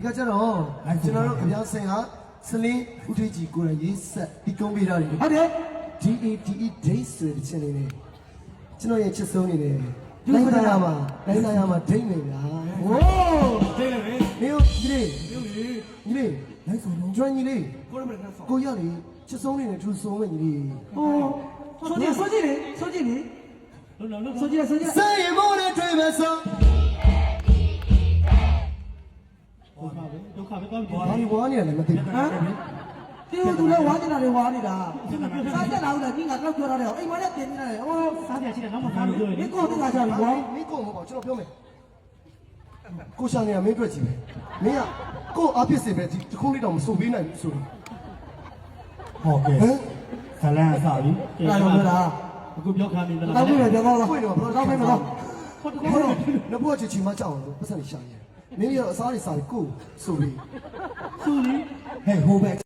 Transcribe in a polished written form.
ဒီကကျတော့ကျွန်တော်တို့အများဆိုင်ဟာစလင်းဦးထေးကြီးကိုယ်တိုင်ရေးဆက်ဒီကုန်းပေးထားတယ်ဟုတ်တယ် DADE Day ဆိုတဲ့ချင်းလေးနဲ့ကျွန်တော်ရဲ့ချစ်ဆုံးနေတယ်လိုင်းသားရမှာဒိတ်နေဗျာဟိုးဒိတ်လည်းပဲမျိုးကြီးလေးလိုက်ဆုံးတော့ကျွမ်းကြီးလေးကိုရလေချစ်ဆုံးနေတယ်သူဆုံးမယ်ကြီးလေးဟိုဆိုကြည့်လေဆိုကြည့်စေရမိုးနဲ့တွေ့မယ်ဆိုဒုက္ခပဲတော့ ဘာလို့ဝါနေရလဲမသိဘူးဟမ်ဒီလိုလည်းဝါနေတာတွေဝါနေတာစားကြတာဟုတ်လားဒီကတော့ပြောရတယ်အိမ်မနဲ့တင်နေတယ်ဟိုစားပြချင်တယ်နောက်မှစားလို့ပြောရတယ် ဒီကိုတင်လာကြပြီကွာမင်းကိုမဟုတ်ပါကျွန်တော်ပြောမယ်ကိုရှာနေရမင်းတွေ့ကြည့်မယ်မင်းကကိုအားဖြစ်စေပဲဒီတခုလေးတော့မစုံပေးနိုင်ဘူးဆိုဟုတ်ကဲ့ဇလန်းအစားပြီ အဲ့လိုပြောတာ အခုပြောခံနေတယ် တောက်ပြီလေပြောတော့ ကိုတော့ဘယ်တော့မှမတော့ဟုတ်တော့နဘောချီချီမကြောက်အောင်ပတ်စံရှာနေမင်းရောအစားတွေစားကိုဆိုပြီး သူလီ ဟဲ့ဟိုဘက်